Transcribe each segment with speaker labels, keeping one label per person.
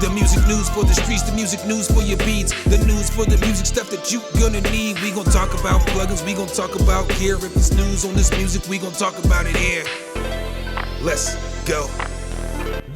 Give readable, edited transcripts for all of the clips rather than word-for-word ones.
Speaker 1: The music news for the streets, the music news for your beats, the news for the music stuff that you gonna need. We gon' talk about plugins, we gon' talk about gear. If it's news on this music, we gon' talk about it here. Let's go.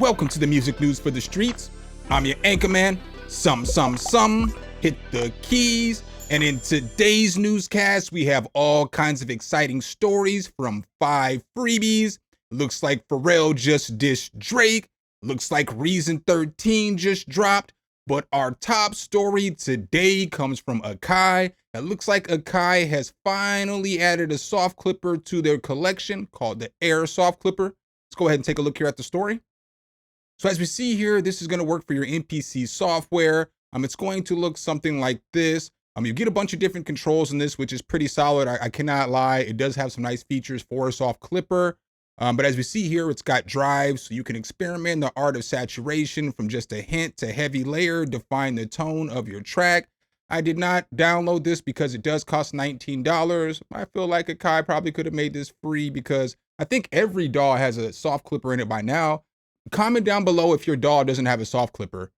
Speaker 2: Welcome to the music news for the streets. I'm your anchor man, hit the keys. And in today's newscast, we have all kinds of exciting stories from 5 freebies. Looks like Pharrell just dissed Drake. Looks like Reason 13 just dropped. But our top story today comes from Akai. It looks like Akai has finally added a soft clipper to their collection called the Air Soft Clipper. Let's go ahead and take a look here at the story. So as we see here, this is going to work for your MPC software. It's going to look something like this. You get a bunch of different controls in this, which is pretty solid. I cannot lie. It does have some nice features for a soft clipper. But as we see here, it's got drives, so you can experiment in the art of saturation from just a hint to heavy layer, define the tone of your track. I did not download this because it does cost $19. I feel like Akai probably could have made this free because I think every DAW has a soft clipper in it by now. Comment down below if your DAW doesn't have a soft clipper.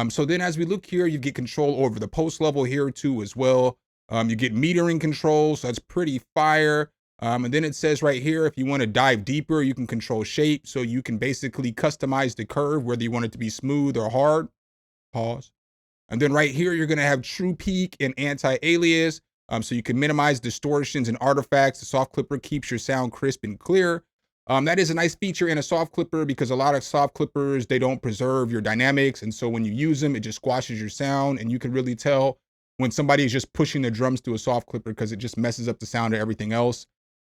Speaker 2: So then as we look here, you get control over the post level here too as well. You get metering controls, so that's pretty fire. And then it says right here, if you want to dive deeper, you can control shape. So you can basically customize the curve, whether you want it to be smooth or hard. Pause. And then right here, you're going to have true peak and anti-alias. So you can minimize distortions and artifacts. The soft clipper keeps your sound crisp and clear. That is a nice feature in a soft clipper because a lot of soft clippers, they don't preserve your dynamics. And so when you use them, it just squashes your sound. And you can really tell when somebody is just pushing the drums through a soft clipper because it just messes up the sound of everything else.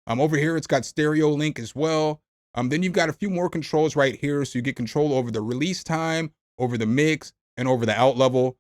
Speaker 2: Over here, it's got stereo link as well. Then you've got a few more controls right here. So you get control over the release time, over the mix, and over the out level.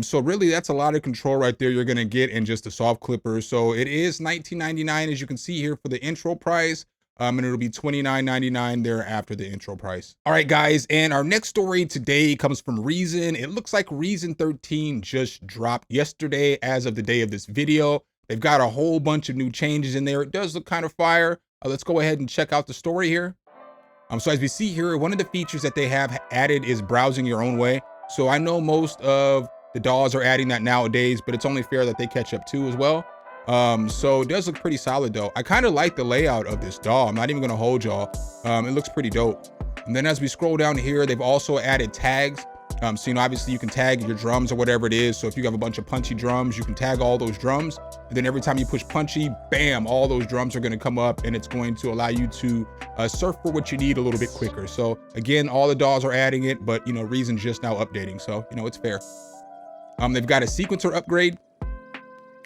Speaker 2: So really, that's a lot of control right there you're going to get in just a soft clipper. So it is $19.99, as you can see here, for the intro price. And it'll be $29.99 there after the intro price. All right, guys, and our next story today comes from Reason. It looks like Reason 13 just dropped yesterday as of the day of this video. They've got a whole bunch of new changes in there. It does look kind of fire. Let's go ahead and check out the story here. So as we see here, one of the features that they have added is browsing your own way. So I know most of the DAWs are adding that nowadays, but it's only fair that they catch up too as well. So it does look pretty solid though. I kind of like the layout of this DAW. I'm not even gonna hold y'all. It looks pretty dope. And then as we scroll down here, they've also added tags. So, obviously you can tag your drums or whatever it is. So if you have a bunch of punchy drums, you can tag all those drums. And then every time you push punchy, bam, all those drums are going to come up and it's going to allow you to surf for what you need a little bit quicker. So again, all the DAWs are adding it, but Reason's just now updating. So, it's fair. They've got a sequencer upgrade.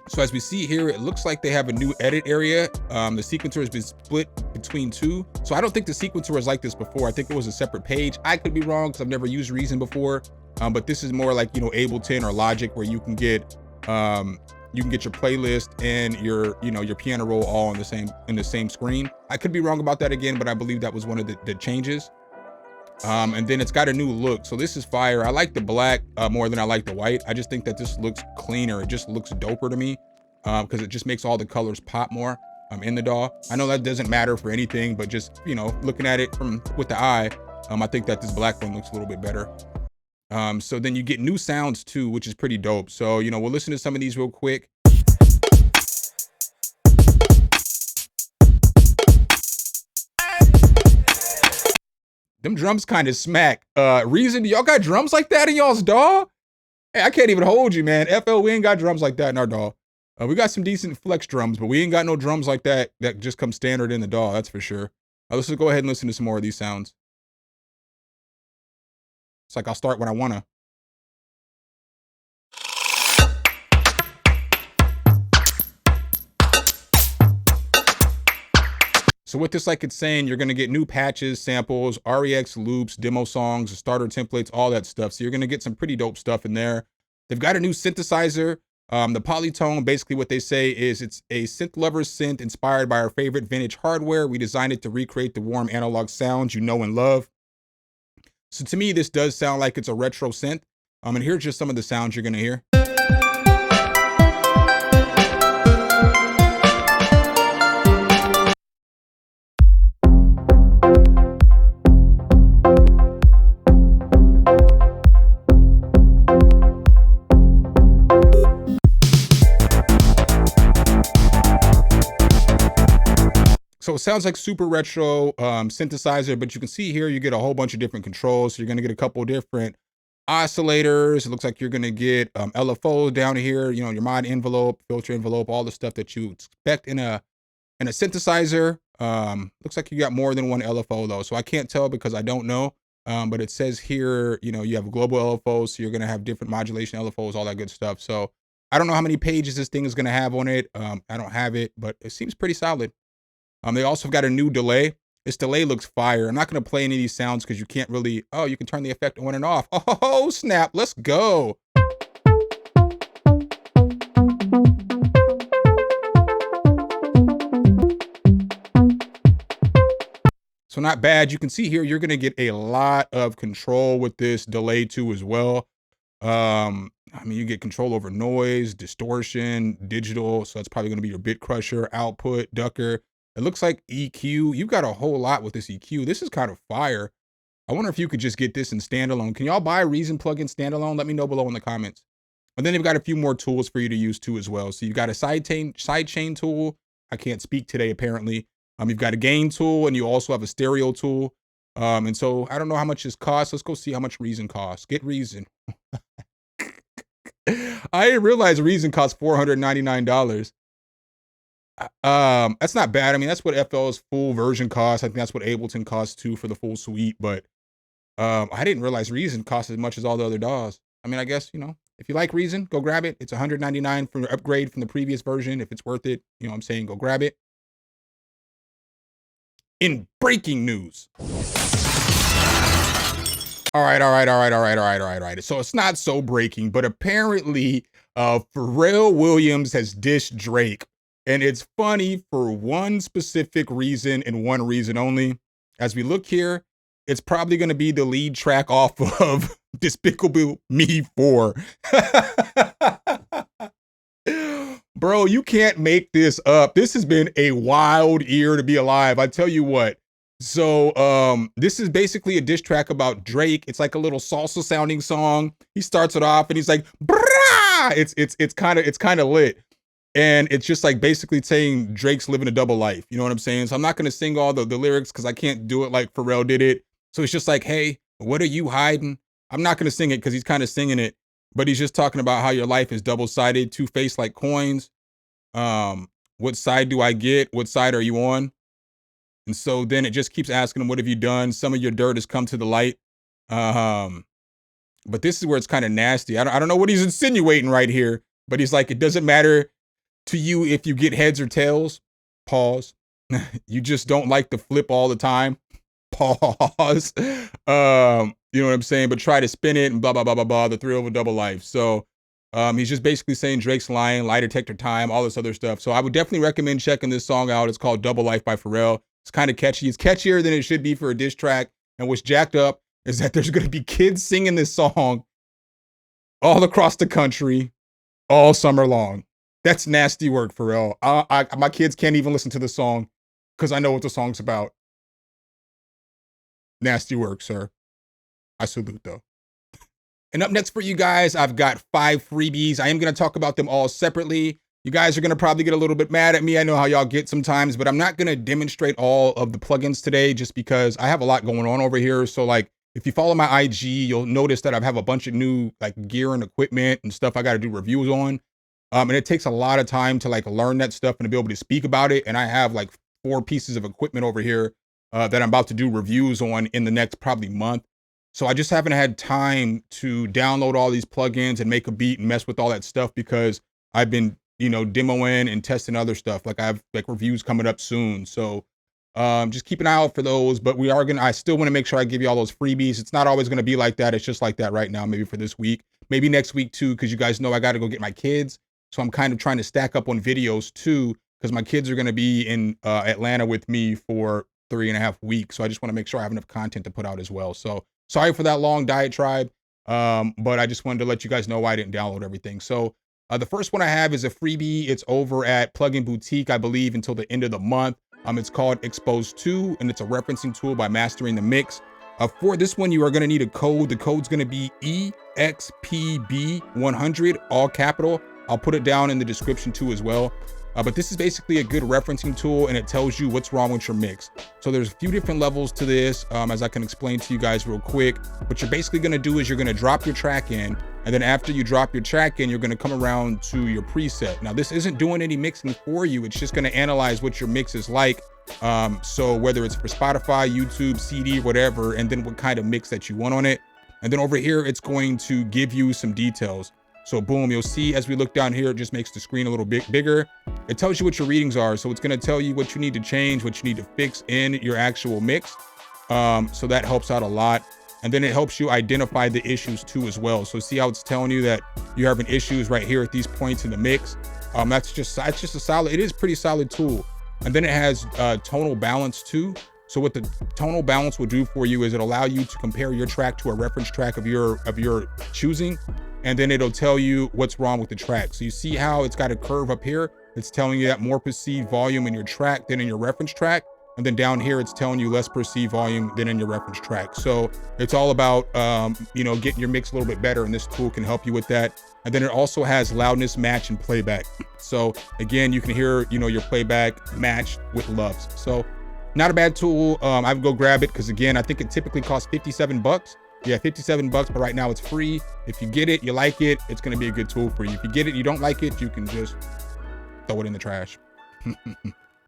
Speaker 2: So as we see here, it looks like they have a new edit area. The sequencer has been split between 2. So I don't think the sequencer was like this before. I think it was a separate page. I could be wrong because I've never used Reason before. But this is more like, Ableton or Logic, where you can get your playlist and your piano roll all in the same screen. I could be wrong about that again, but I believe that was one of the changes. And then it's got a new look. So this is fire. I like the black more than I like the white. I just think that this looks cleaner. It just looks doper to me because it just makes all the colors pop more in the DAW. I know that doesn't matter for anything, but just, looking at it with the eye, I think that this black one looks a little bit better. So then you get new sounds too, which is pretty dope. So, we'll listen to some of these real quick. Them drums kind of smack. Reason, do y'all got drums like that in y'all's DAW? Hey, I can't even hold you, man. FL, we ain't got drums like that in our DAW. We got some decent flex drums, but we ain't got no drums like that just come standard in the DAW, that's for sure. Let's just go ahead and listen to some more of these sounds. It's like I'll start when I wanna. So with this, like it's saying, you're going to get new patches, samples, REX loops, demo songs, starter templates, all that stuff. So you're going to get some pretty dope stuff in there. They've got a new synthesizer. The Polytone, basically what they say is it's a synth lover's synth inspired by our favorite vintage hardware. We designed it to recreate the warm analog sounds you know and love. So to me, this does sound like it's a retro synth. And here's just some of the sounds you're going to hear. sounds like super retro synthesizer, but you can see here you get a whole bunch of different controls. So you're gonna get a couple different oscillators. It looks like you're gonna get LFO down here, you know, your mod envelope, filter envelope, all the stuff that you expect in a synthesizer. Looks like you got more than one LFO though, so I can't tell because I don't know. But it says here, you know, you have a global LFO, so you're gonna have different modulation LFOs, all that good stuff. So I don't know how many pages this thing is gonna have on it. I don't have it, but it seems pretty solid. They also got a new delay. This delay looks fire. I'm not gonna play any of these sounds because you can't really, oh, you can turn the effect on and off. Oh, snap, let's go. So not bad. You can see here, you're gonna get a lot of control with this delay too as well. I mean, you get control over noise, distortion, digital. So that's probably gonna be your bit crusher, output, ducker. It looks like EQ. You've got a whole lot with this EQ. This is kind of fire. I wonder if you could just get this in standalone. Can y'all buy Reason plugin standalone? Let me know below in the comments. And then they've got a few more tools for you to use too as well. So you've got a sidechain tool. I can't speak today apparently. You've got a gain tool and you also have a stereo tool. And so I don't know how much this costs. Let's go see how much Reason costs. Get Reason. I didn't realize Reason costs $499. That's not bad. I mean, that's what FL's full version costs. I think that's what Ableton costs too for the full suite. But I didn't realize Reason costs as much as all the other DAWs. I mean, I guess, you know, if you like Reason, go grab it. It's $199 for your upgrade from the previous version. If it's worth it, you know what I'm saying, go grab it. In breaking news. All right. So it's not so breaking, but apparently Pharrell Williams has dissed Drake. And it's funny for one specific reason and one reason only. As we look here, it's probably going to be the lead track off of Despicable Me 4. Bro, you can't make this up. This has been a wild year to be alive. I tell you what. So this is basically a diss track about Drake. It's like a little salsa sounding song. He starts it off and he's like, brah! It's kind of lit. And it's just like basically saying Drake's living a double life. You know what I'm saying? So I'm not going to sing all the lyrics because I can't do it like Pharrell did it. So it's just like, hey, what are you hiding? I'm not going to sing it because he's kind of singing it. But he's just talking about how your life is double-sided, two-faced like coins. What side do I get? What side are you on? And so then it just keeps asking him, what have you done? Some of your dirt has come to the light. But this is where it's kind of nasty. I don't know what he's insinuating right here. But he's like, it doesn't matter to you if you get heads or tails. Pause. You just don't like to flip all the time. Pause. You know what I'm saying? But try to spin it and blah, blah, blah, blah, blah. The thrill of a double life. So he's just basically saying Drake's lying, lie detector time, all this other stuff. So I would definitely recommend checking this song out. It's called Double Life by Pharrell. It's kind of catchy. It's catchier than it should be for a diss track. And what's jacked up is that there's going to be kids singing this song all across the country all summer long. That's nasty work, Pharrell. My kids can't even listen to the song because I know what the song's about. Nasty work, sir. I salute, though. And up next for you guys, I've got 5 freebies. I am going to talk about them all separately. You guys are going to probably get a little bit mad at me. I know how y'all get sometimes, but I'm not going to demonstrate all of the plugins today just because I have a lot going on over here. So like, if you follow my IG, you'll notice that I have a bunch of new like gear and equipment and stuff I got to do reviews on. And it takes a lot of time to like learn that stuff and to be able to speak about it. And I have like 4 pieces of equipment over here that I'm about to do reviews on in the next probably month. So I just haven't had time to download all these plugins and make a beat and mess with all that stuff because I've been, you know, demoing and testing other stuff. Like I have like reviews coming up soon. So just keep an eye out for those. But I still want to make sure I give you all those freebies. It's not always going to be like that. It's just like that right now, maybe for this week, maybe next week too, because you guys know I got to go get my kids. So I'm kind of trying to stack up on videos too, because my kids are going to be in Atlanta with me for 3.5 weeks. So I just want to make sure I have enough content to put out as well. So sorry for that long diatribe, but I just wanted to let you guys know why I didn't download everything. So the first one I have is a freebie. It's over at Plugin Boutique, I believe, until the end of the month. It's called Expose 2, and it's a referencing tool by Mastering the Mix. For this one, you are going to need a code. The code's going to be EXPB100, all capital. I'll put it down in the description too as well. But this is basically a good referencing tool, and it tells you what's wrong with your mix. So there's a few different levels to this, as I can explain to you guys real quick. What you're basically gonna do is you're gonna drop your track in, and then after you drop your track in, you're gonna come around to your preset. Now this isn't doing any mixing for you, it's just gonna analyze what your mix is like. So whether it's for Spotify, YouTube, CD, whatever, and then what kind of mix that you want on it. And then over here, it's going to give you some details. So boom, you'll see as we look down here, it just makes the screen a little bit bigger. It tells you what your readings are. So it's gonna tell you what you need to change, what you need to fix in your actual mix. So that helps out a lot. And then it helps you identify the issues too as well. So see how it's telling you that you're having issues right here at these points in the mix. That's just a solid, it is pretty solid tool. And then it has tonal balance too. So what the tonal balance will do for you is it'll allow you to compare your track to a reference track of your choosing. And then it'll tell you what's wrong with the track. So you see how it's got a curve up here? It's telling you that more perceived volume in your track than in your reference track. And then down here, it's telling you less perceived volume than in your reference track. So it's all about, getting your mix a little bit better, and this tool can help you with that. And then it also has loudness match and playback. So again, you can hear, your playback matched with loves. So not a bad tool. I would go grab it because again, I think it typically costs 57 bucks. Yeah, 57 bucks, but right now it's free. If you get it, you like it, it's gonna be a good tool for you. If you get it, you don't like it, you can just throw it in the trash.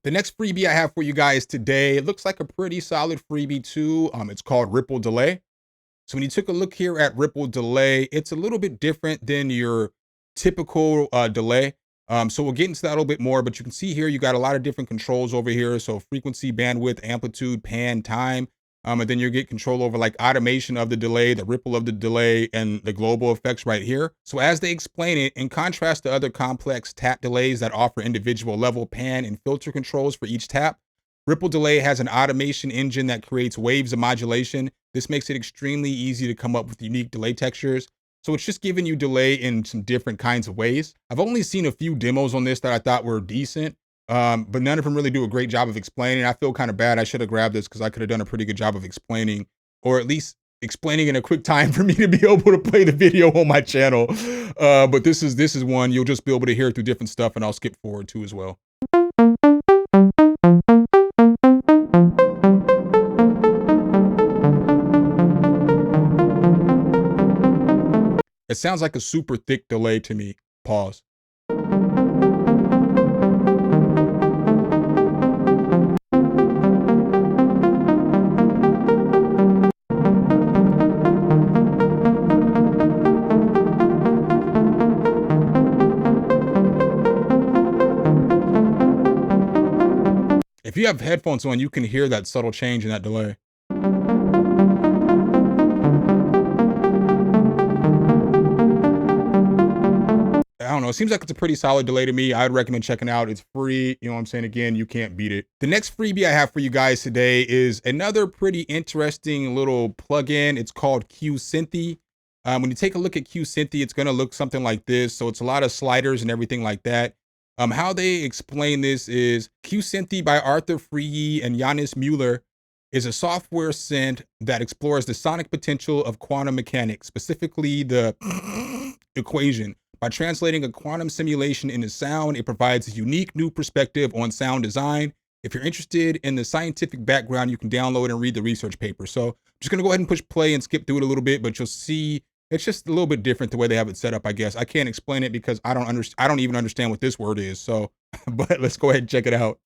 Speaker 2: The next freebie I have for you guys today, it looks like a pretty solid freebie too. It's called Ripple Delay. So when you took a look here at Ripple Delay, it's a little bit different than your typical delay. So we'll get into that a little bit more, but you can see here, you got a lot of different controls over here. So frequency, bandwidth, amplitude, pan, time. And then you get control over like automation of the delay, the ripple of the delay, and the global effects right here. So as they explain it, in contrast to other complex tap delays that offer individual level, pan, and filter controls for each tap, Ripple Delay has an automation engine that creates waves of modulation. This makes it extremely easy to come up with unique delay textures. So it's just giving you delay in some different kinds of ways. I've only seen a few demos on this that I thought were decent. But none of them really do a great job of explaining. I feel kind of bad. I should have grabbed this because I could have done a pretty good job of explaining, or at least explaining in a quick time for me to be able to play the video on my channel. But this is one you'll just be able to hear through different stuff, and I'll skip forward to as well. It sounds like a super thick delay to me. Pause. If you have headphones on, you can hear that subtle change in that delay. I don't know, it seems like it's a pretty solid delay to me. I'd recommend checking out. It's free, you know what I'm saying? Again, you can't beat it. The next freebie I have for you guys today is another pretty interesting little plugin. It's called QSynthi. When you take a look at QSynthi, it's gonna look something like this. So it's a lot of sliders and everything like that. How they explain this is QSynthi by Arthur Freebie and Janis Mueller is a software synth that explores the sonic potential of quantum mechanics, specifically the equation. By translating a quantum simulation into sound, it provides a unique new perspective on sound design. If you're interested in the scientific background, you can download and read the research paper. So I'm just gonna go ahead and push play and skip through it a little bit, but you'll see it's just a little bit different the way they have it set up, I guess. I can't explain it because I don't even understand what this word is. So, but let's go ahead and check it out.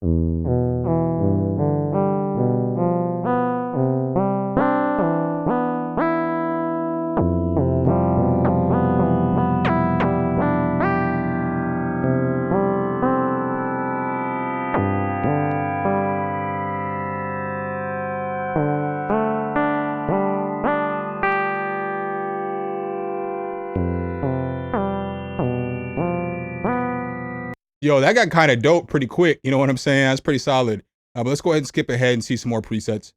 Speaker 2: Yo, that got kind of dope pretty quick. You know what I'm saying? That's pretty solid. But let's go ahead and skip ahead and see some more presets.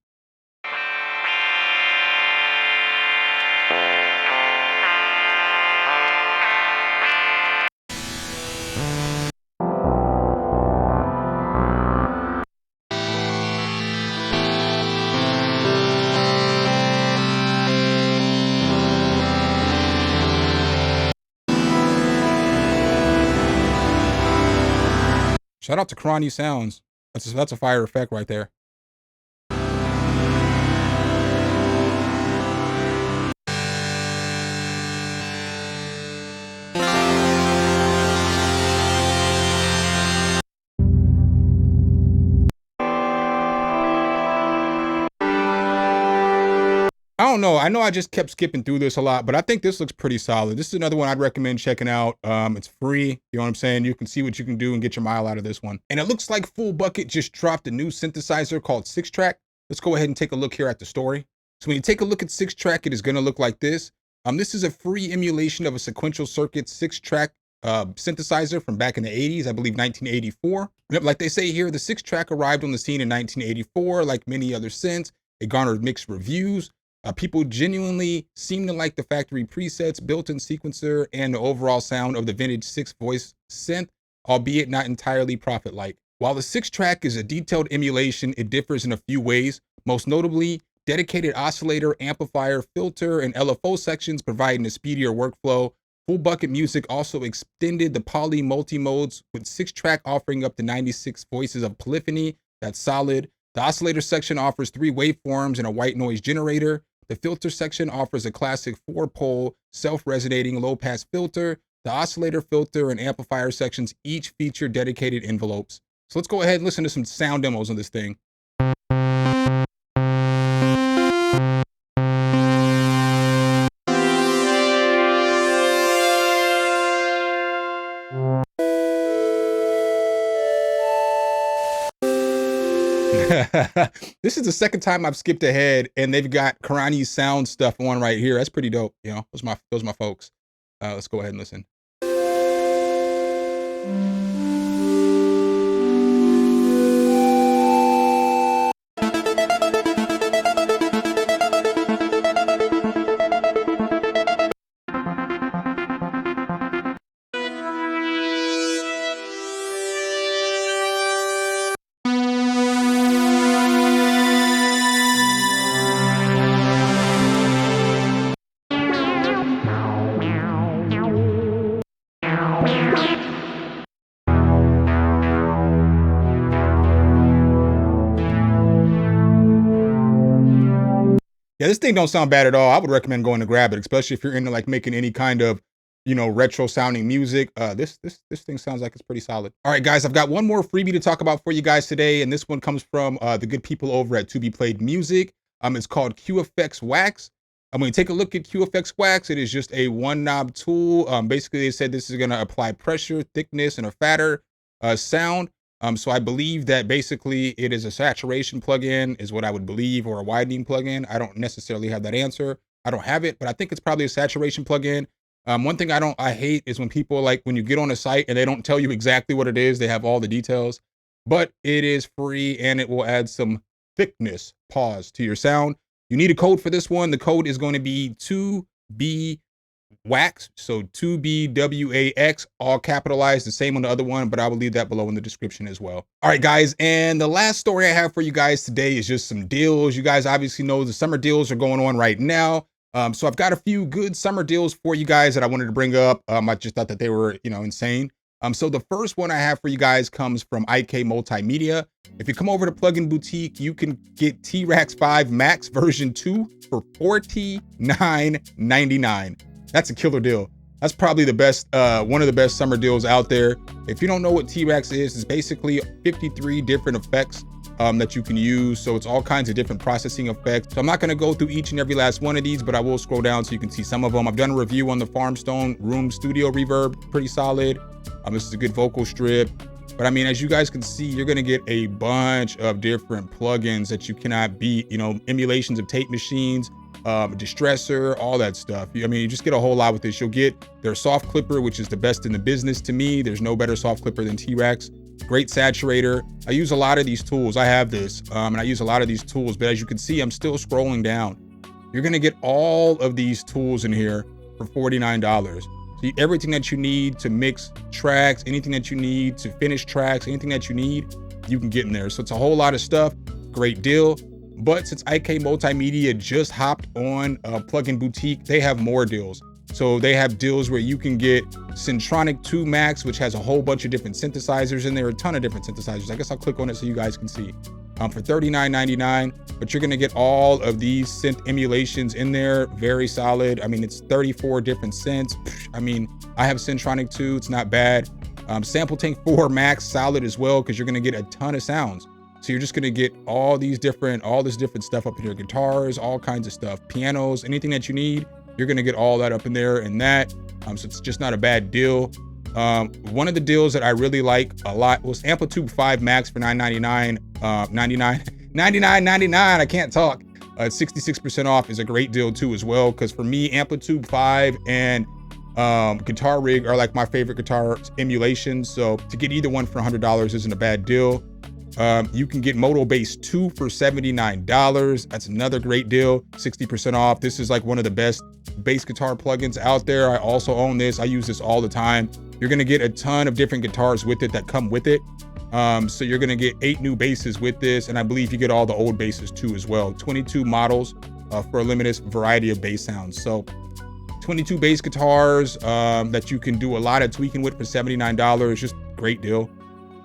Speaker 2: Shout out to Karani Sounds. That's a fire effect right there. I don't know. I know I just kept skipping through this a lot, but I think this looks pretty solid. This is another one I'd recommend checking out. It's free. You know what I'm saying? You can see what you can do and get your mile out of this one. And it looks like Full Bucket just dropped a new synthesizer called 6-Track. Let's go ahead and take a look here at the story. So when you take a look at 6-Track, it is going to look like this. This is a free emulation of a sequential circuit 6-track synthesizer from back in the 80s, I believe 1984. Like they say here, the 6-Track arrived on the scene in 1984. Like many other synths, it garnered mixed reviews. People genuinely seem to like the factory presets, built-in sequencer, and the overall sound of the vintage 6-voice synth, albeit not entirely Prophet-like. While the 6-Track is a detailed emulation, it differs in a few ways, most notably dedicated oscillator, amplifier, filter, and LFO sections providing a speedier workflow. Full Bucket Music also extended the poly multi-modes, with 6-Track offering up to 96 voices of polyphony. That's solid. The oscillator section offers 3 waveforms and a white noise generator. The filter section offers a classic 4-pole, self-resonating low-pass filter. The oscillator, filter, and amplifier sections each feature dedicated envelopes. So let's go ahead and listen to some sound demos on this thing. This is the second time I've skipped ahead, and they've got Karani Sound stuff on right here. That's pretty dope. You know, those are my folks. Let's go ahead and listen. Yeah, this thing don't sound bad at all. I would recommend going to grab it, especially if you're into like making any kind of, you know, retro sounding music. This thing sounds like it's pretty solid. All right, guys, I've got one more freebie to talk about for you guys today, and this one comes from the good people over at To Be Played Music. It's called QFX Wax. When you take a look at QFX Wax, it is just a 1-knob tool. Basically, they said this is going to apply pressure, thickness, and a fatter sound. So I believe that basically it is a saturation plugin, is what I would believe, or a widening plugin. I don't necessarily have that answer. I don't have it, but I think it's probably a saturation plugin. One thing I hate is when people, like, when you get on a site and they don't tell you exactly what it is. They have all the details, but it is free and it will add some thickness, pause, to your sound. You need a code for this one. The code is going to be 2B Wax, so 2BWAX, all capitalized, the same on the other one, but I will leave that below in the description as well. All right, guys, and the last story I have for you guys today is just some deals. You guys obviously know the summer deals are going on right now. So I've got a few good summer deals for you guys that I wanted to bring up. I just thought that they were, you know, insane. So the first one I have for you guys comes from IK Multimedia. If you come over to Plugin Boutique, you can get T-Rax 5 Max version 2 for $49.99. That's a killer deal. That's probably the best, one of the best summer deals out there. If you don't know what T-Rax is, it's basically 53 different effects that you can use. So it's all kinds of different processing effects. So I'm not gonna go through each and every last one of these, but I will scroll down so you can see some of them. I've done a review on the Farmstone Room Studio Reverb, pretty solid. This is a good vocal strip. But I mean, as you guys can see, you're gonna get a bunch of different plugins that you cannot beat, you know, emulations of tape machines, distressor, all that stuff. I mean, you just get a whole lot with this. You'll get their soft clipper, which is the best in the business to me. There's no better soft clipper than T-Rax. Great saturator. I use a lot of these tools. I have this, and I use a lot of these tools, but as you can see, I'm still scrolling down. You're gonna get all of these tools in here for $49. So everything that you need to mix tracks, anything that you need to finish tracks, anything that you need, you can get in there. So it's a whole lot of stuff. Great deal. But since IK Multimedia just hopped on Plugin Boutique, they have more deals. So they have deals where you can get Syntronic 2 Max, which has a whole bunch of different synthesizers in there, a ton of different synthesizers. I guess I'll click on it so you guys can see. For $39.99, but you're gonna get all of these synth emulations in there, very solid. I mean, it's 34 different synths. I mean, I have Syntronic 2, it's not bad. Sample Tank 4 Max, solid as well, because you're gonna get a ton of sounds. So you're just gonna get all this different stuff up in here, guitars, all kinds of stuff, pianos, anything that you need, you're gonna get all that up in there and that. So it's just not a bad deal. One of the deals that I really like a lot was Amplitude 5 Max for $99.99. I can't talk. 66% off is a great deal too as well, because for me, Amplitude 5 and Guitar Rig are like my favorite guitar emulations. So to get either one for $100 isn't a bad deal. You can get Moto Bass 2 for $79. That's another great deal, 60% off. This is like one of the best bass guitar plugins out there. I also own this. I use this all the time. You're gonna get a ton of different guitars with it that come with it. So you're gonna get 8 new basses with this, and I believe you get all the old basses too as well. 22 models for a limited variety of bass sounds. So 22 bass guitars that you can do a lot of tweaking with for $79. Just great deal.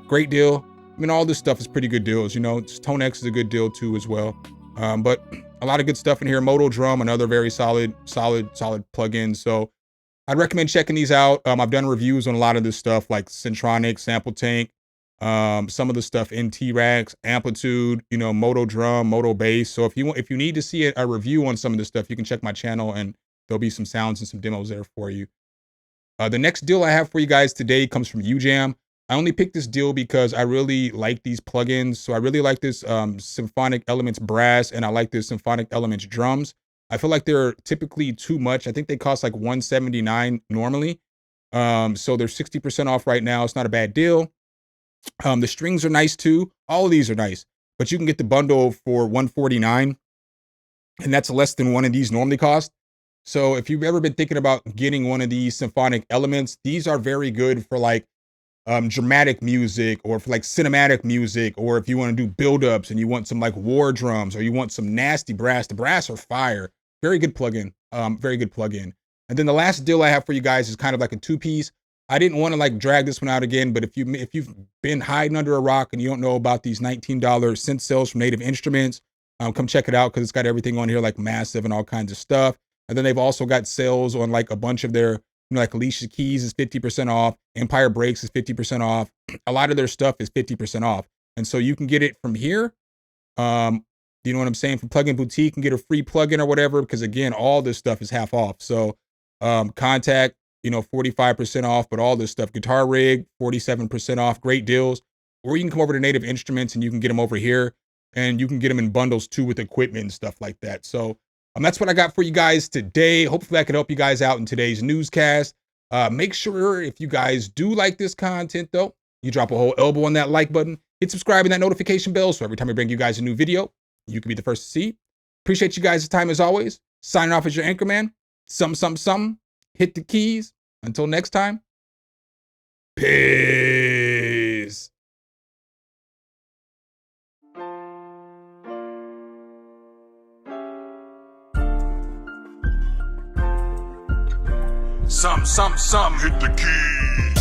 Speaker 2: Great deal. I mean, all this stuff is pretty good deals, you know. Tone X is a good deal too as well. But a lot of good stuff in here. Moto Drum, another very solid plugin. So I'd recommend checking these out. I've done reviews on a lot of this stuff like Syntronic, Sample Tank, some of the stuff in T-Rax, Amplitude, you know, Moto Drum, Moto Bass. So if you need to see a review on some of this stuff, you can check my channel and there'll be some sounds and some demos there for you. The next deal I have for you guys today comes from UJam. I only picked this deal because I really like these plugins. So I really like this Symphonic Elements Brass, and I like this Symphonic Elements Drums. I feel like they're typically too much. I think they cost like $179 normally. So they're 60% off right now. It's not a bad deal. The strings are nice too. All of these are nice, but you can get the bundle for $149, and that's less than one of these normally cost. So if you've ever been thinking about getting one of these Symphonic Elements, these are very good for like dramatic music, or for like cinematic music, or if you want to do build-ups and you want some like war drums, or you want some nasty brass. The brass are fire. Very good plugin. Very good plugin. And then the last deal I have for you guys is kind of like a two-piece. I didn't want to like drag this one out again, but if you've been hiding under a rock and you don't know about these $19 synth sales from Native Instruments, come check it out, because it's got everything on here like Massive and all kinds of stuff. And then they've also got sales on like a bunch of their, you know, like Alicia Keys is 50% off, Empire Breaks is 50% off. A lot of their stuff is 50% off. And so you can get it from here. You know what I'm saying? From Plugin Boutique, you can get a free plugin or whatever, because again, all this stuff is half off. So Contact, you know, 45% off, but all this stuff, Guitar Rig, 47% off, great deals. Or you can come over to Native Instruments and you can get them over here, and you can get them in bundles too with equipment and stuff like that. So that's what I got for you guys today. Hopefully I could help you guys out in today's newscast. Make sure if you guys do like this content though, you drop a whole elbow on that like button, hit subscribe and that notification bell, so every time I bring you guys a new video, you can be the first to see. Appreciate you guys' time as always. Signing off as your anchor man. Hit the keys. Until next time, peace.
Speaker 1: Some, hit the keys.